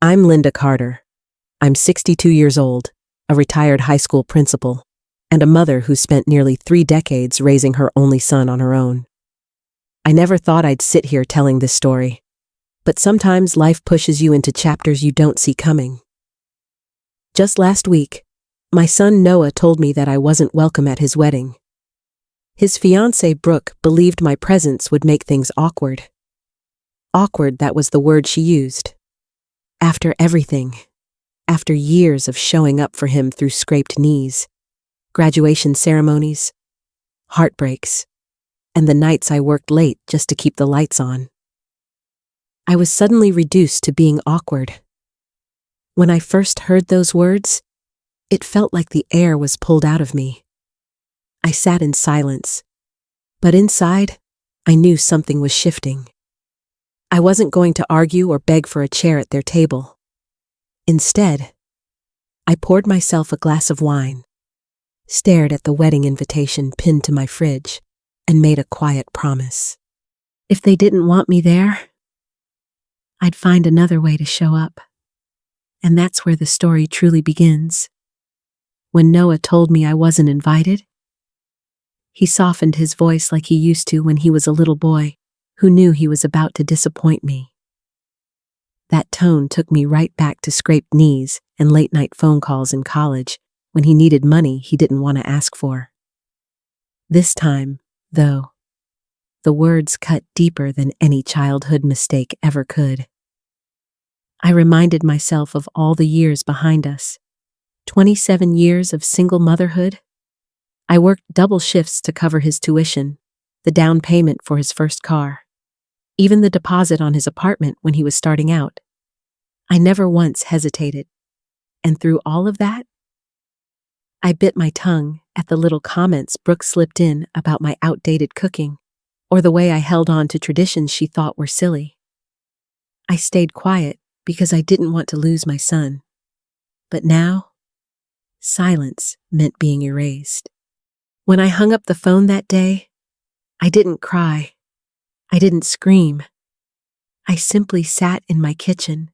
I'm Linda Carter. I'm 62 years old, a retired high school principal, and a mother who spent nearly 3 decades raising her only son on her own. I never thought I'd sit here telling this story, but sometimes life pushes you into chapters you don't see coming. Just last week, my son Noah told me that I wasn't welcome at his wedding. His fiancée Brooke believed my presence would make things awkward. Awkward, that was the word she used. After everything, after years of showing up for him through scraped knees, graduation ceremonies, heartbreaks, and the nights I worked late just to keep the lights on, I was suddenly reduced to being awkward. When I first heard those words, it felt like the air was pulled out of me. I sat in silence, but inside, I knew something was shifting. I wasn't going to argue or beg for a chair at their table. Instead, I poured myself a glass of wine, stared at the wedding invitation pinned to my fridge, and made a quiet promise. If they didn't want me there, I'd find another way to show up. And that's where the story truly begins. When Noah told me I wasn't invited, he softened his voice like he used to when he was a little boy who knew he was about to disappoint me. That tone took me right back to scraped knees and late-night phone calls in college when he needed money he didn't want to ask for. This time, though, the words cut deeper than any childhood mistake ever could. I reminded myself of all the years behind us. 27 years of single motherhood. I worked double shifts to cover his tuition, the down payment for his first car, even the deposit on his apartment when he was starting out. I never once hesitated. And through all of that, I bit my tongue at the little comments Brooke slipped in about my outdated cooking, or the way I held on to traditions she thought were silly. I stayed quiet because I didn't want to lose my son. But now, silence meant being erased. When I hung up the phone that day, I didn't cry. I didn't scream. I simply sat in my kitchen,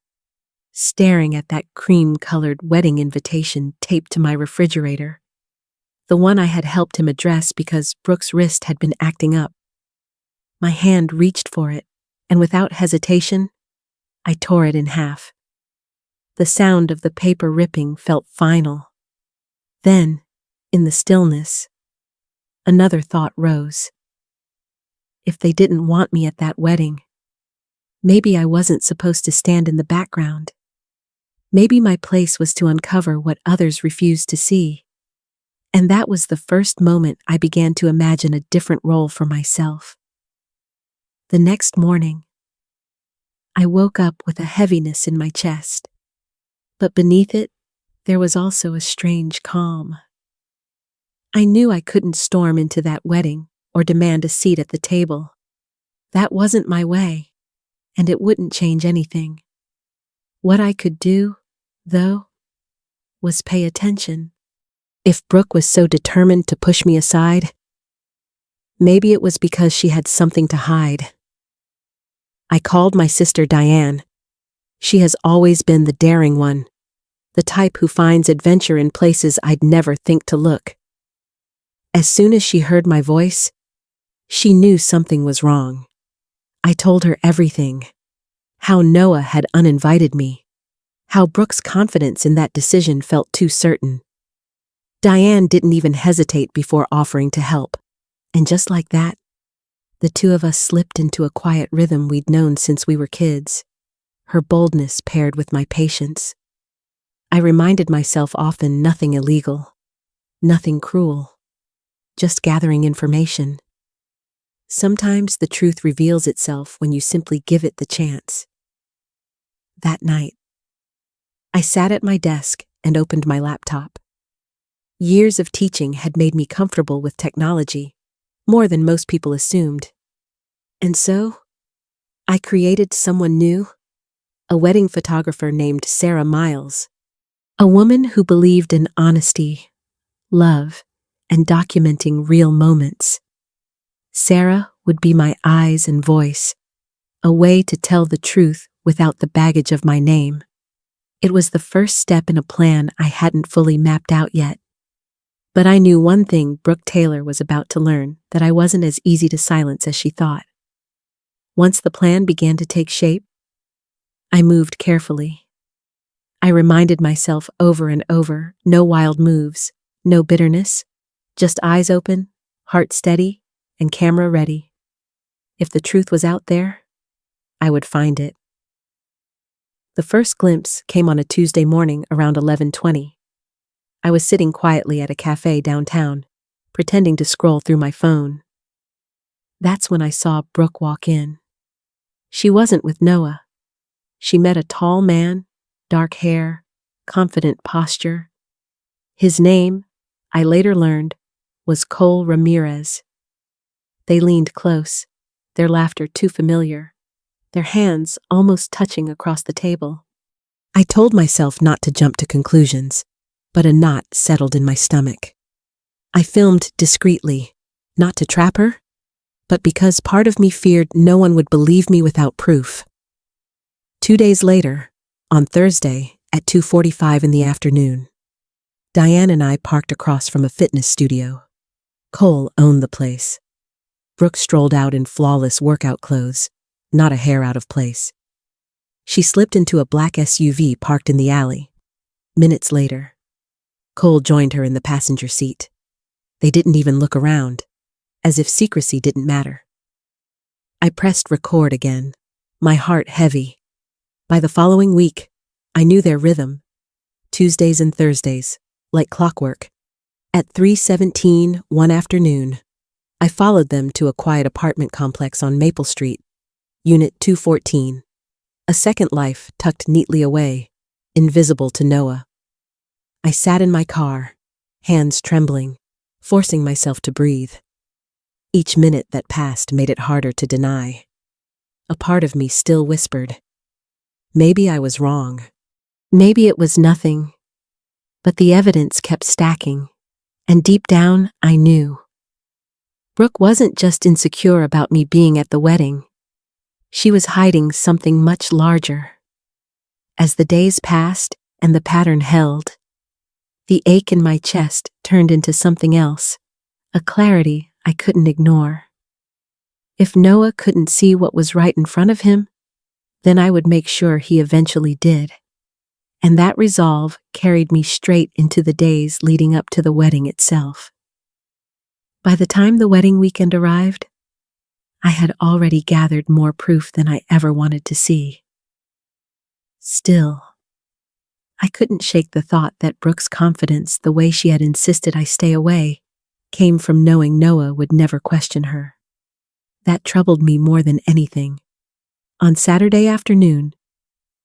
staring at that cream-colored wedding invitation taped to my refrigerator, the one I had helped him address because Brooke's wrist had been acting up. My hand reached for it, and without hesitation, I tore it in half. The sound of the paper ripping felt final. Then, in the stillness, another thought rose. If they didn't want me at that wedding, maybe I wasn't supposed to stand in the background. Maybe my place was to uncover what others refused to see. And that was the first moment I began to imagine a different role for myself. The next morning, I woke up with a heaviness in my chest. But beneath it, there was also a strange calm. I knew I couldn't storm into that wedding or demand a seat at the table. That wasn't my way, and it wouldn't change anything. What I could do, though, was pay attention. If Brooke was so determined to push me aside, maybe it was because she had something to hide. I called my sister Diane. She has always been the daring one, the type who finds adventure in places I'd never think to look. As soon as she heard my voice, she knew something was wrong. I told her everything. How Noah had uninvited me. How Brooke's confidence in that decision felt too certain. Diane didn't even hesitate before offering to help. And just like that, the two of us slipped into a quiet rhythm we'd known since we were kids. Her boldness paired with my patience. I reminded myself often nothing illegal, nothing cruel, just gathering information. Sometimes the truth reveals itself when you simply give it the chance. That night, I sat at my desk and opened my laptop. Years of teaching had made me comfortable with technology, more than most people assumed. And so, I created someone new, a wedding photographer named Sarah Miles, a woman who believed in honesty, love, and documenting real moments. Sarah would be my eyes and voice, a way to tell the truth without the baggage of my name. It was the first step in a plan I hadn't fully mapped out yet. But I knew one thing Brooke Taylor was about to learn, that I wasn't as easy to silence as she thought. Once the plan began to take shape, I moved carefully. I reminded myself over and over, no wild moves, no bitterness, just eyes open, heart steady, and camera ready. If the truth was out there, I would find it. The first glimpse came on a Tuesday morning around 11:20. I was sitting quietly at a cafe downtown, pretending to scroll through my phone. That's when I saw Brooke walk in. She wasn't with Noah. She met a tall man, dark hair, confident posture. His name, I later learned, was Cole Ramirez. They leaned close, their laughter too familiar, their hands almost touching across the table. I told myself not to jump to conclusions, but a knot settled in my stomach. I filmed discreetly, not to trap her, but because part of me feared no one would believe me without proof. 2 days later, on Thursday at 2:45 in the afternoon, Diane and I parked across from a fitness studio. Cole owned the place. Brooke strolled out in flawless workout clothes, not a hair out of place. She slipped into a black SUV parked in the alley. Minutes later, Cole joined her in the passenger seat. They didn't even look around, as if secrecy didn't matter. I pressed record again, my heart heavy. By the following week, I knew their rhythm. Tuesdays and Thursdays, like clockwork. At 3:17 one afternoon, I followed them to a quiet apartment complex on Maple Street, Unit 214. A second life tucked neatly away, invisible to Noah. I sat in my car, hands trembling, forcing myself to breathe. Each minute that passed made it harder to deny. A part of me still whispered, maybe I was wrong. Maybe it was nothing. But the evidence kept stacking, and deep down, I knew. Brooke wasn't just insecure about me being at the wedding. She was hiding something much larger. As the days passed and the pattern held, the ache in my chest turned into something else, a clarity I couldn't ignore. If Noah couldn't see what was right in front of him, then I would make sure he eventually did. And that resolve carried me straight into the days leading up to the wedding itself. By the time the wedding weekend arrived, I had already gathered more proof than I ever wanted to see. Still, I couldn't shake the thought that Brooke's confidence, the way she had insisted I stay away, came from knowing Noah would never question her. That troubled me more than anything. On Saturday afternoon,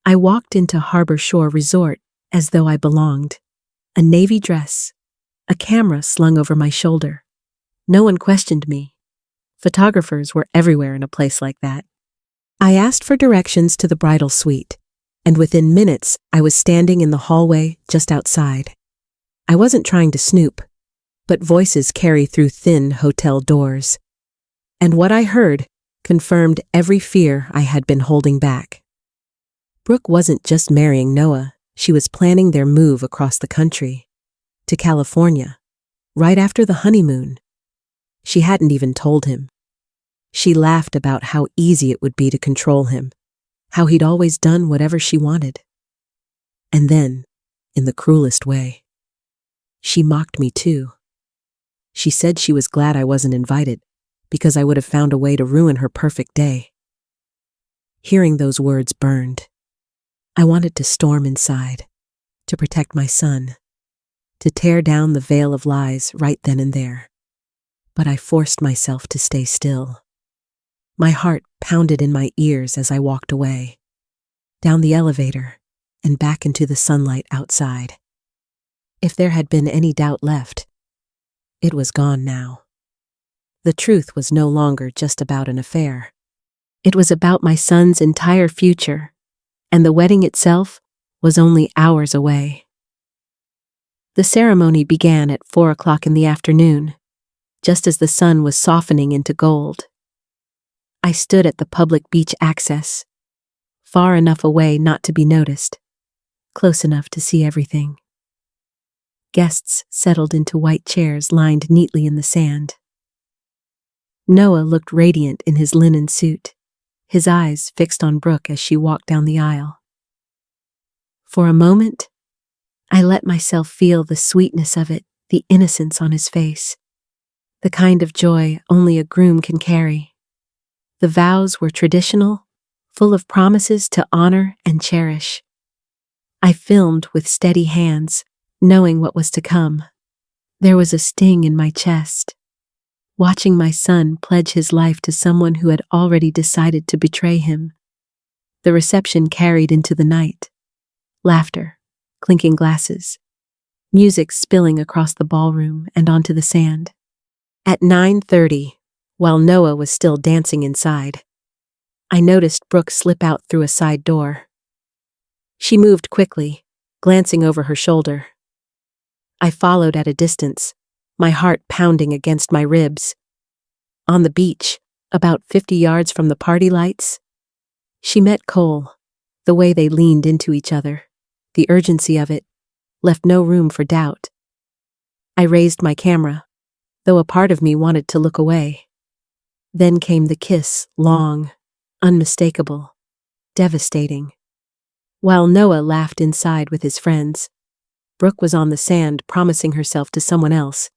I walked into Harbor Shore Resort as though I belonged. A navy dress, a camera slung over my shoulder. No one questioned me. Photographers were everywhere in a place like that. I asked for directions to the bridal suite, and within minutes I was standing in the hallway just outside. I wasn't trying to snoop, but voices carry through thin hotel doors. And what I heard confirmed every fear I had been holding back. Brooke wasn't just marrying Noah, she was planning their move across the country, to California, right after the honeymoon. She hadn't even told him. She laughed about how easy it would be to control him, how he'd always done whatever she wanted. And then, in the cruelest way, she mocked me too. She said she was glad I wasn't invited, because I would have found a way to ruin her perfect day. Hearing those words burned. I wanted to storm inside, to protect my son, to tear down the veil of lies right then and there. But I forced myself to stay still. My heart pounded in my ears as I walked away, down the elevator and back into the sunlight outside. If there had been any doubt left, it was gone now. The truth was no longer just about an affair. It was about my son's entire future, and the wedding itself was only hours away. The ceremony began at 4 o'clock in the afternoon, just as the sun was softening into gold. I stood at the public beach access, far enough away not to be noticed, close enough to see everything. Guests settled into white chairs lined neatly in the sand. Noah looked radiant in his linen suit, his eyes fixed on Brooke as she walked down the aisle. For a moment, I let myself feel the sweetness of it, the innocence on his face, the kind of joy only a groom can carry. The vows were traditional, full of promises to honor and cherish. I filmed with steady hands, knowing what was to come. There was a sting in my chest, watching my son pledge his life to someone who had already decided to betray him. The reception carried into the night. Laughter, clinking glasses, music spilling across the ballroom and onto the sand. At 9:30, while Noah was still dancing inside, I noticed Brooke slip out through a side door. She moved quickly, glancing over her shoulder. I followed at a distance, my heart pounding against my ribs. On the beach, about 50 yards from the party lights, she met Cole. The way they leaned into each other, the urgency of it, left no room for doubt. I raised my camera, though a part of me wanted to look away. Then came the kiss, long, unmistakable, devastating. While Noah laughed inside with his friends, Brooke was on the sand promising herself to someone else.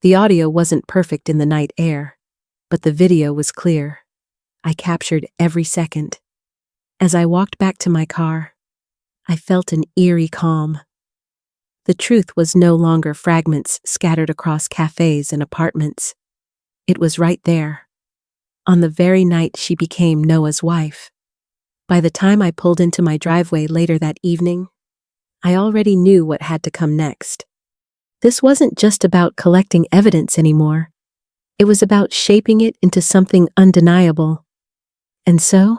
The audio wasn't perfect in the night air, but the video was clear. I captured every second. As I walked back to my car, I felt an eerie calm. The truth was no longer fragments scattered across cafes and apartments. It was right there, on the very night she became Noah's wife. By the time I pulled into my driveway later that evening, I already knew what had to come next. This wasn't just about collecting evidence anymore. It was about shaping it into something undeniable. And so,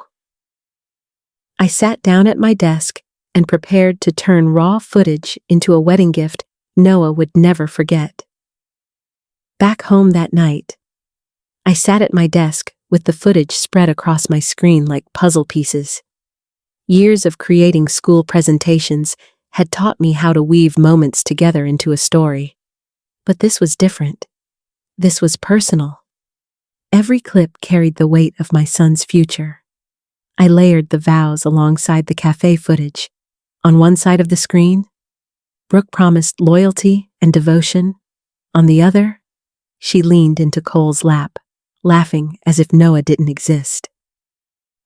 I sat down at my desk and prepared to turn raw footage into a wedding gift Noah would never forget. Back home that night, I sat at my desk with the footage spread across my screen like puzzle pieces. Years of creating school presentations had taught me how to weave moments together into a story. But this was different. This was personal. Every clip carried the weight of my son's future. I layered the vows alongside the cafe footage. On one side of the screen, Brooke promised loyalty and devotion. On the other, she leaned into Cole's lap, laughing as if Noah didn't exist.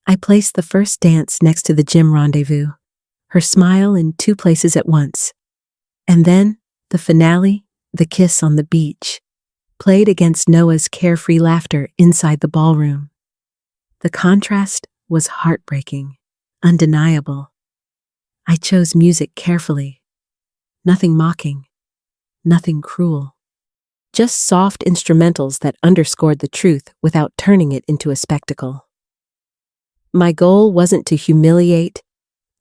I placed the first dance next to the gym rendezvous, her smile in two places at once. And then, the finale, the kiss on the beach, played against Noah's carefree laughter inside the ballroom. The contrast was heartbreaking, undeniable. I chose music carefully. Nothing mocking, nothing cruel. Just soft instrumentals that underscored the truth without turning it into a spectacle. My goal wasn't to humiliate,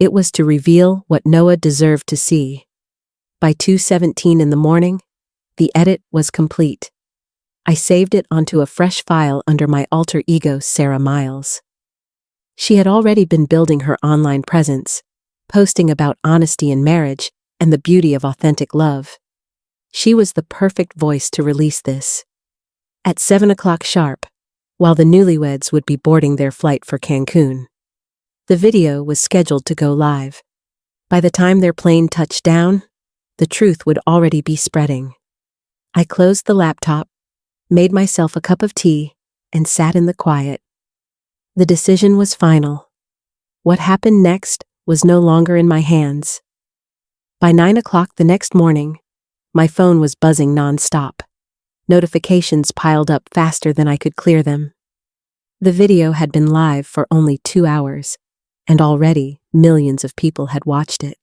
it was to reveal what Noah deserved to see. By 2:17 in the morning, the edit was complete. I saved it onto a fresh file under my alter ego, Sarah Miles. She had already been building her online presence, posting about honesty in marriage and the beauty of authentic love. She was the perfect voice to release this. At 7 o'clock sharp, while the newlyweds would be boarding their flight for Cancun, the video was scheduled to go live. By the time their plane touched down, the truth would already be spreading. I closed the laptop, made myself a cup of tea, and sat in the quiet. The decision was final. What happened next was no longer in my hands. By 9 o'clock the next morning, my phone was buzzing non-stop. Notifications piled up faster than I could clear them. The video had been live for only 2 hours, and already millions of people had watched it.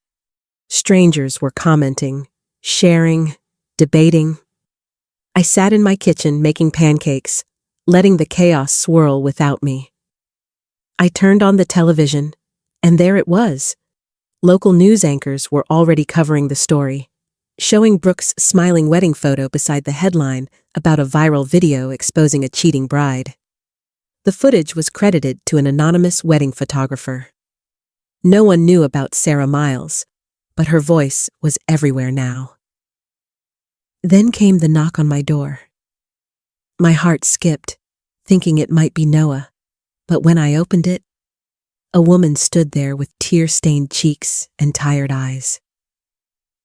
Strangers were commenting, sharing, debating. I sat in my kitchen making pancakes, letting the chaos swirl without me. I turned on the television, and there it was. Local news anchors were already covering the story, showing Brooke's smiling wedding photo beside the headline about a viral video exposing a cheating bride. The footage was credited to an anonymous wedding photographer. No one knew about Sarah Miles, but her voice was everywhere now. Then came the knock on my door. My heart skipped, thinking it might be Noah, but when I opened it, a woman stood there with tear-stained cheeks and tired eyes.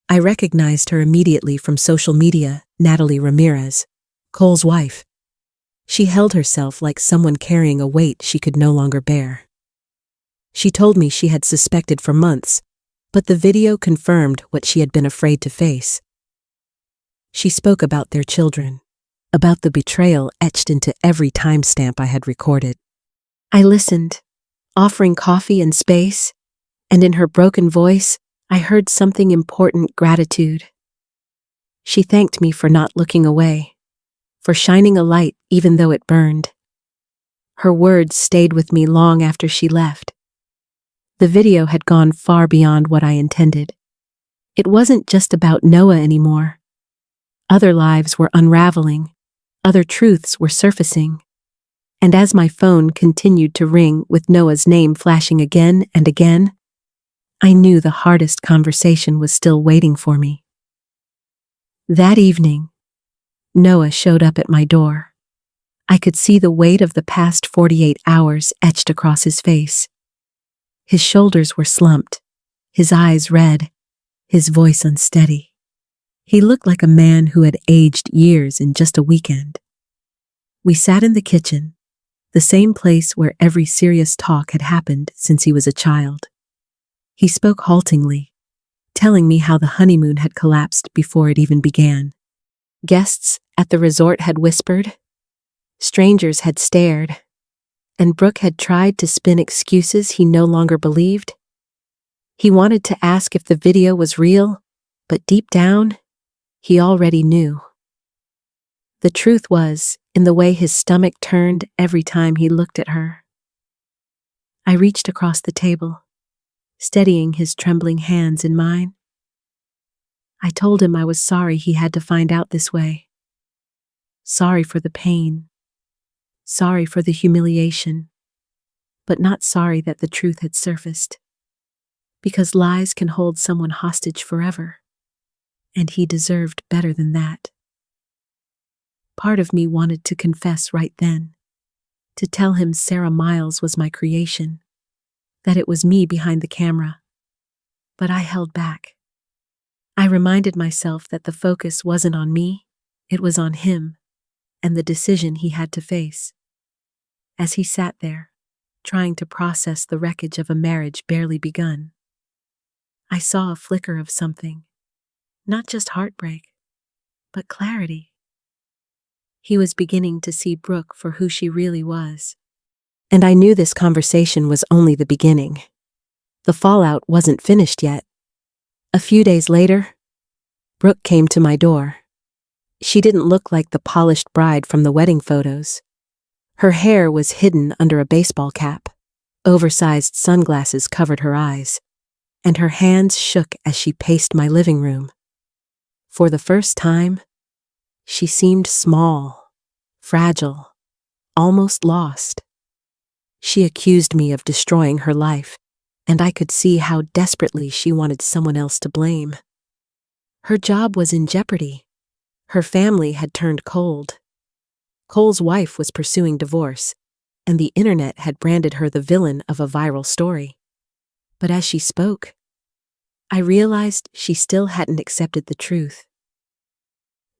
I recognized her immediately from social media, Natalie Ramirez, Cole's wife. She held herself like someone carrying a weight she could no longer bear. She told me she had suspected for months, but the video confirmed what she had been afraid to face. She spoke about their children, about the betrayal etched into every timestamp I had recorded. I listened, offering coffee and space, and in her broken voice, I heard something important: gratitude. She thanked me for not looking away, for shining a light even though it burned. Her words stayed with me long after she left. The video had gone far beyond what I intended. It wasn't just about Noah anymore. Other lives were unraveling, other truths were surfacing. And as my phone continued to ring with Noah's name flashing again and again, I knew the hardest conversation was still waiting for me. That evening, Noah showed up at my door. I could see the weight of the past 48 hours etched across his face. His shoulders were slumped, his eyes red, his voice unsteady. He looked like a man who had aged years in just a weekend. We sat in the kitchen, the same place where every serious talk had happened since he was a child. He spoke haltingly, telling me how the honeymoon had collapsed before it even began. Guests at the resort had whispered, strangers had stared, and Brooke had tried to spin excuses he no longer believed. He wanted to ask if the video was real, but deep down, he already knew. The truth was in the way his stomach turned every time he looked at her. I reached across the table, steadying his trembling hands in mine. I told him I was sorry he had to find out this way. Sorry for the pain. Sorry for the humiliation. But not sorry that the truth had surfaced. Because lies can hold someone hostage forever. And he deserved better than that. Part of me wanted to confess right then. To tell him Sarah Miles was my creation. That it was me behind the camera. But I held back. I reminded myself that the focus wasn't on me, it was on him, and the decision he had to face. As he sat there, trying to process the wreckage of a marriage barely begun, I saw a flicker of something, not just heartbreak, but clarity. He was beginning to see Brooke for who she really was. And I knew this conversation was only the beginning. The fallout wasn't finished yet. A few days later, Brooke came to my door. She didn't look like the polished bride from the wedding photos. Her hair was hidden under a baseball cap. Oversized sunglasses covered her eyes, and her hands shook as she paced my living room. For the first time, she seemed small, fragile, almost lost. She accused me of destroying her life, and I could see how desperately she wanted someone else to blame. Her job was in jeopardy. Her family had turned cold. Cole's wife was pursuing divorce, and the internet had branded her the villain of a viral story. But as she spoke, I realized she still hadn't accepted the truth.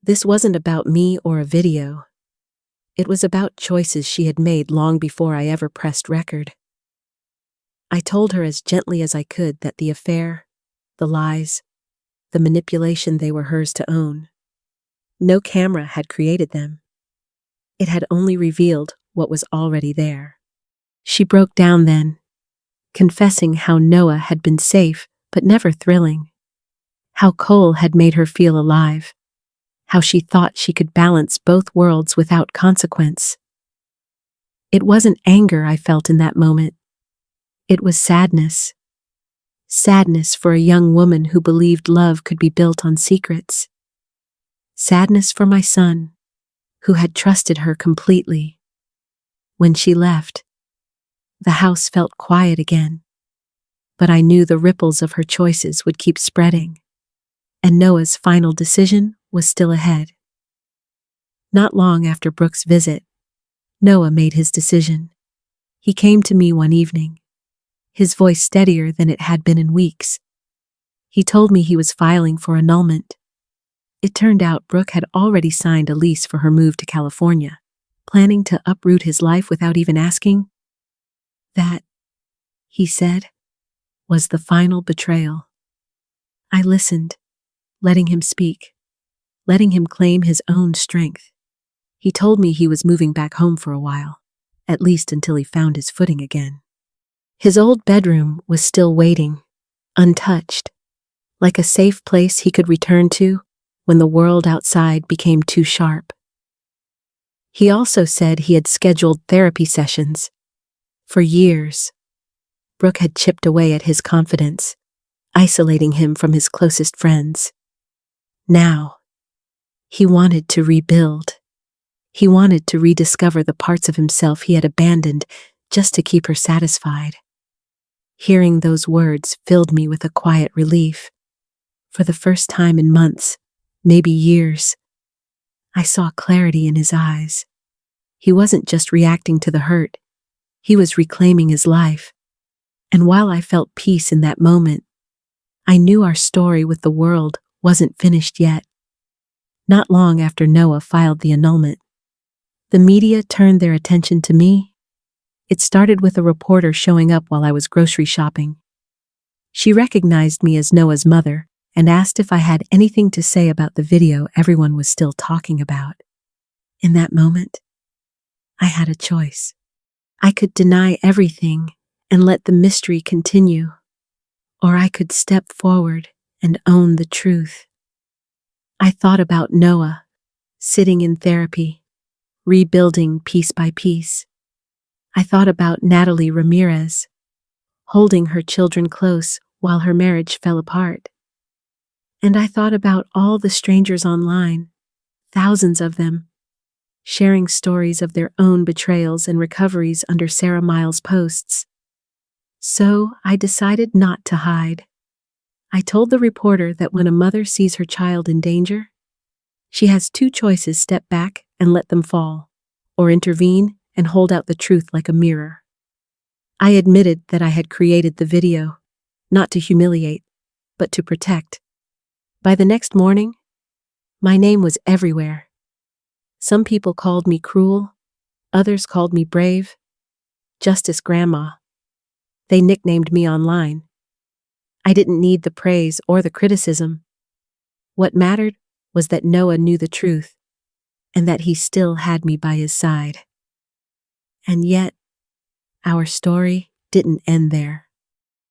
This wasn't about me or a video. It was about choices she had made long before I ever pressed record. I told her as gently as I could that the affair, the lies, the manipulation, they were hers to own. No camera had created them. It had only revealed what was already there. She broke down then, confessing how Noah had been safe but never thrilling, how Cole had made her feel alive, how she thought she could balance both worlds without consequence. It wasn't anger I felt in that moment. It was sadness. Sadness for a young woman who believed love could be built on secrets. Sadness for my son, who had trusted her completely. When she left, the house felt quiet again. but I knew the ripples of her choices would keep spreading, and Noah's final decision was still ahead. Not long after Brooke's visit, Noah made his decision. He came to me one evening, his voice steadier than it had been in weeks. He told me he was filing for annulment. It turned out Brooke had already signed a lease for her move to California, planning to uproot his life without even asking. That, he said, was the final betrayal. I listened, letting him speak, letting him claim his own strength. He told me he was moving back home for a while, at least until he found his footing again. His old bedroom was still waiting, untouched, like a safe place he could return to when the world outside became too sharp. He also said he had scheduled therapy sessions. For years, Brooke had chipped away at his confidence, isolating him from his closest friends. Now, he wanted to rebuild. He wanted to rediscover the parts of himself he had abandoned just to keep her satisfied. Hearing those words filled me with a quiet relief. For the first time in months, maybe years, I saw clarity in his eyes. He wasn't just reacting to the hurt, he was reclaiming his life. And while I felt peace in that moment, I knew our story with the world wasn't finished yet. Not long after Noah filed the annulment, the media turned their attention to me. It started with a reporter showing up while I was grocery shopping. She recognized me as Noah's mother and asked if I had anything to say about the video everyone was still talking about. In that moment, I had a choice. I could deny everything and let the mystery continue, or I could step forward and own the truth. I thought about Noah, sitting in therapy, rebuilding piece by piece. I thought about Natalie Ramirez, holding her children close while her marriage fell apart. And I thought about all the strangers online, thousands of them, sharing stories of their own betrayals and recoveries under Sarah Miles' posts. So I decided not to hide. I told the reporter that when a mother sees her child in danger, she has two choices: step back and let them fall, or intervene and hold out the truth like a mirror. I admitted that I had created the video, not to humiliate, but to protect. By the next morning, my name was everywhere. Some people called me cruel, others called me brave, Justice Grandma. They nicknamed me online. I didn't need the praise or the criticism. What mattered was that Noah knew the truth, and that he still had me by his side. And yet, our story didn't end there.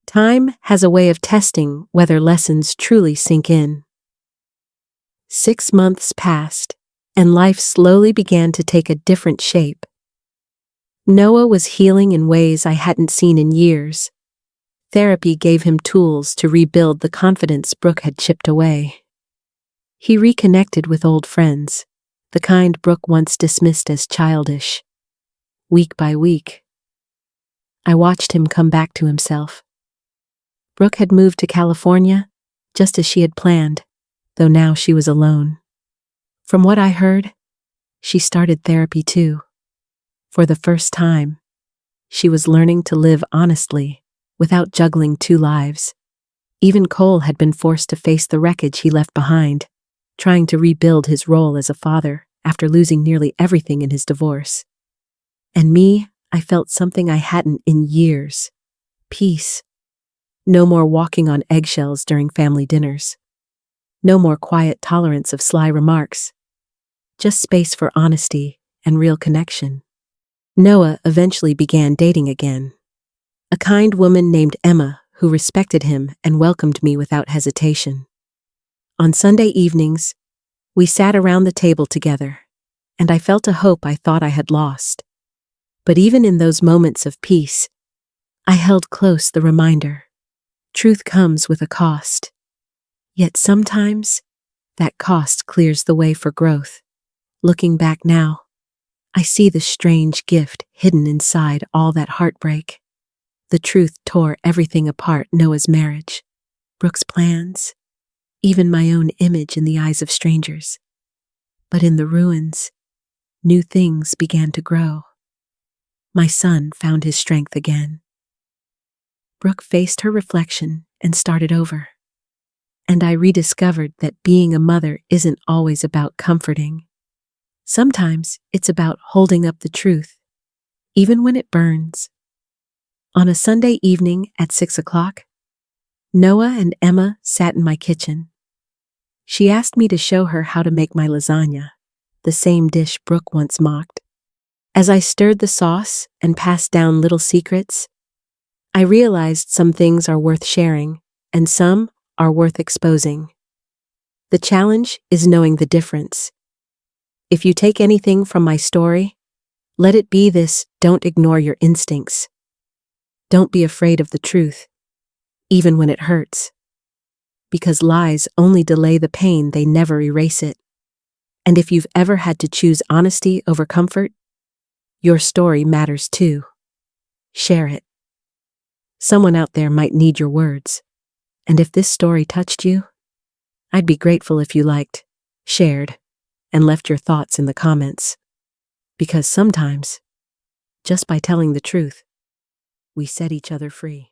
Time has a way of testing whether lessons truly sink in. 6 months passed, and life slowly began to take a different shape. Noah was healing in ways I hadn't seen in years. Therapy gave him tools to rebuild the confidence Brooke had chipped away. He reconnected with old friends, the kind Brooke once dismissed as childish. Week by week, I watched him come back to himself. Brooke had moved to California, just as she had planned, though now she was alone. From what I heard, she started therapy too. For the first time, she was learning to live honestly, without juggling 2 lives. Even Cole had been forced to face the wreckage he left behind, trying to rebuild his role as a father after losing nearly everything in his divorce. And me, I felt something I hadn't in years: peace. No more walking on eggshells during family dinners. No more quiet tolerance of sly remarks. Just space for honesty and real connection. Noah eventually began dating again. A kind woman named Emma who respected him and welcomed me without hesitation. On Sunday evenings, we sat around the table together, and I felt a hope I thought I had lost. But even in those moments of peace, I held close the reminder: truth comes with a cost. Yet sometimes, that cost clears the way for growth. Looking back now, I see the strange gift hidden inside all that heartbreak. The truth tore everything apart: Noah's marriage, Brooke's plans, even my own image in the eyes of strangers. But in the ruins, new things began to grow. My son found his strength again. Brooke faced her reflection and started over. And I rediscovered that being a mother isn't always about comforting. Sometimes it's about holding up the truth, even when it burns. On a Sunday evening at 6 o'clock, Noah and Emma sat in my kitchen. She asked me to show her how to make my lasagna, the same dish Brooke once mocked. As I stirred the sauce and passed down little secrets, I realized some things are worth sharing and some are worth exposing. The challenge is knowing the difference. If you take anything from my story, let it be this: don't ignore your instincts. Don't be afraid of the truth, even when it hurts. Because lies only delay the pain, they never erase it. And if you've ever had to choose honesty over comfort, your story matters too. Share it. Someone out there might need your words. And if this story touched you, I'd be grateful if you liked, shared, and left your thoughts in the comments. Because sometimes, just by telling the truth, we set each other free.